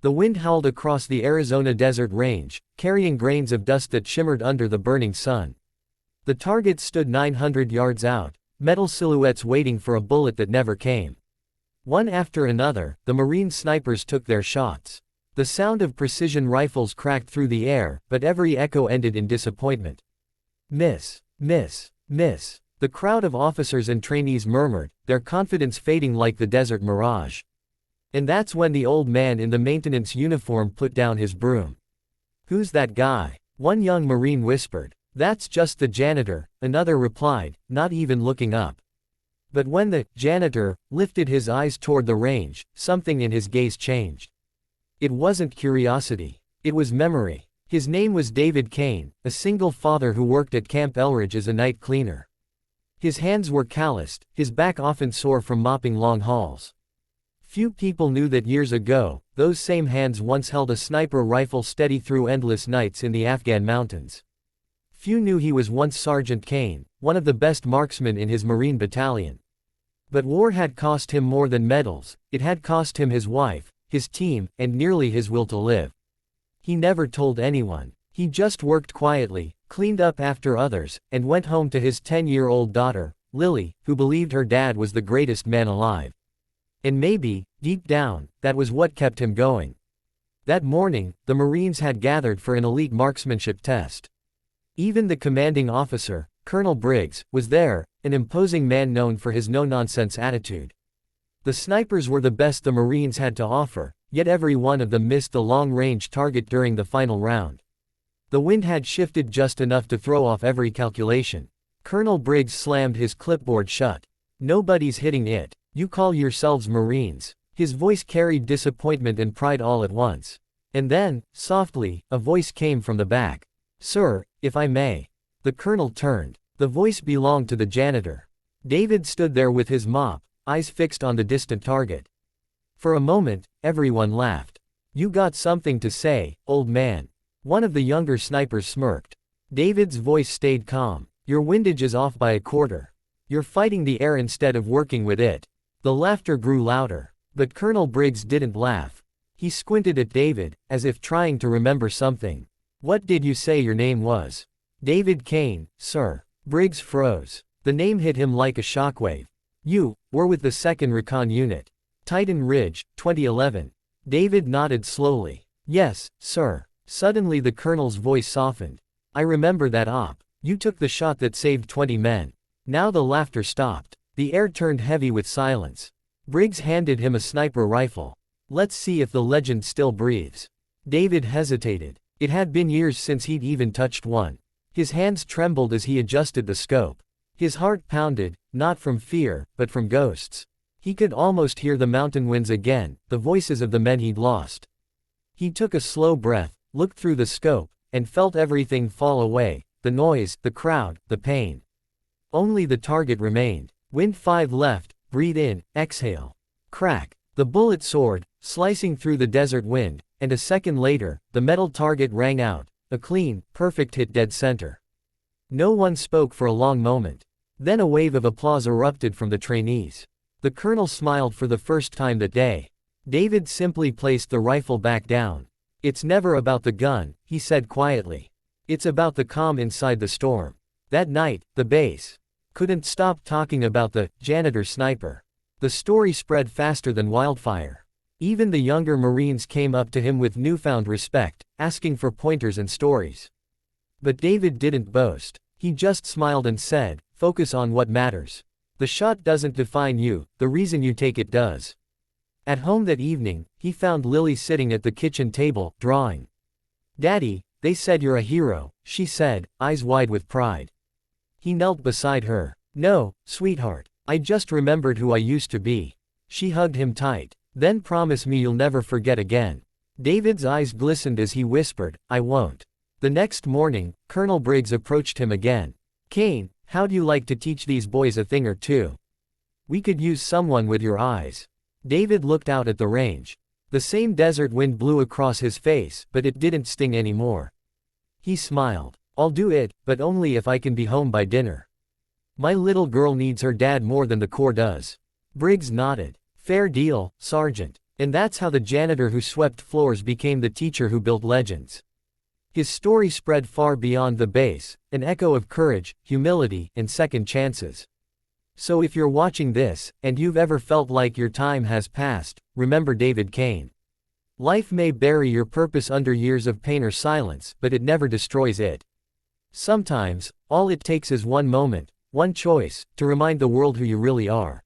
The wind howled across the Arizona desert range, carrying grains of dust that shimmered under the burning sun. The target stood 900 yards out, metal silhouettes waiting for a bullet that never came. One after another, the Marine snipers took their shots. The sound of precision rifles cracked through the air, but every echo ended in disappointment. Miss, miss, miss. The crowd of officers and trainees murmured, their confidence fading like the desert mirage. And that's when the old man in the maintenance uniform put down his broom. "Who's that guy?" one young Marine whispered. "That's just the janitor," another replied, not even looking up. But when the janitor lifted his eyes toward the range, something in his gaze changed. It wasn't curiosity. It was memory. His name was David Kane, a single father who worked at Camp Elridge as a night cleaner. His hands were calloused, his back often sore from mopping long hauls. Few people knew that years ago, those same hands once held a sniper rifle steady through endless nights in the Afghan mountains. Few knew he was once Sergeant Kane, one of the best marksmen in his Marine battalion. But war had cost him more than medals, it had cost him his wife, his team, and nearly his will to live. He never told anyone. He just worked quietly, cleaned up after others, and went home to his 10-year-old daughter, Lily, who believed her dad was the greatest man alive. And maybe, deep down, that was what kept him going. That morning, the Marines had gathered for an elite marksmanship test. Even the commanding officer, Colonel Briggs, was there, an imposing man known for his no-nonsense attitude. The snipers were the best the Marines had to offer, yet every one of them missed the long-range target during the final round. The wind had shifted just enough to throw off every calculation. Colonel Briggs slammed his clipboard shut. "Nobody's hitting it. You call yourselves Marines." His voice carried disappointment and pride all at once. And then, softly, a voice came from the back. "Sir, if I may." The colonel turned. The voice belonged to the janitor. David stood there with his mop, eyes fixed on the distant target. For a moment, everyone laughed. "You got something to say, old man." One of the younger snipers smirked. David's voice stayed calm. "Your windage is off by a quarter. You're fighting the air instead of working with it." The laughter grew louder. But Colonel Briggs didn't laugh. He squinted at David, as if trying to remember something. "What did you say your name was?" "David Kane, sir." Briggs froze. The name hit him like a shockwave. "You were with the 2nd Recon Unit. Titan Ridge, 2011. David nodded slowly. "Yes, sir." Suddenly the colonel's voice softened. "I remember that op. You took the shot that saved 20 men." Now the laughter stopped. The air turned heavy with silence. Briggs handed him a sniper rifle. "Let's see if the legend still breathes." David hesitated. It had been years since he'd even touched one. His hands trembled as he adjusted the scope. His heart pounded, not from fear, but from ghosts. He could almost hear the mountain winds again, the voices of the men he'd lost. He took a slow breath, looked through the scope, and felt everything fall away, the noise, the crowd, the pain. Only the target remained. Wind 5 left, breathe in, exhale. Crack. The bullet soared, slicing through the desert wind, and a second later, the metal target rang out, a clean, perfect hit dead center. No one spoke for a long moment. Then a wave of applause erupted from the trainees. The colonel smiled for the first time that day. David simply placed the rifle back down. "It's never about the gun," he said quietly. "It's about the calm inside the storm." That night, the base couldn't stop talking about the janitor sniper. The story spread faster than wildfire. Even the younger Marines came up to him with newfound respect, asking for pointers and stories. But David didn't boast. He just smiled and said, "Focus on what matters. The shot doesn't define you, the reason you take it does." At home that evening, he found Lily sitting at the kitchen table, drawing. "Daddy, they said you're a hero," she said, eyes wide with pride. He knelt beside her. "No, sweetheart. I just remembered who I used to be." She hugged him tight. "Then promise me you'll never forget again." David's eyes glistened as he whispered, "I won't." The next morning, Colonel Briggs approached him again. "Kane, how'd you like to teach these boys a thing or two? We could use someone with your eyes." David looked out at the range. The same desert wind blew across his face, but it didn't sting anymore. He smiled. "I'll do it, but only if I can be home by dinner. My little girl needs her dad more than the Corps does." Briggs nodded. "Fair deal, Sergeant." And that's how the janitor who swept floors became the teacher who built legends. His story spread far beyond the base, an echo of courage, humility, and second chances. So if you're watching this, and you've ever felt like your time has passed, remember David Kane. Life may bury your purpose under years of pain or silence, but it never destroys it. Sometimes, all it takes is one moment, one choice, to remind the world who you really are.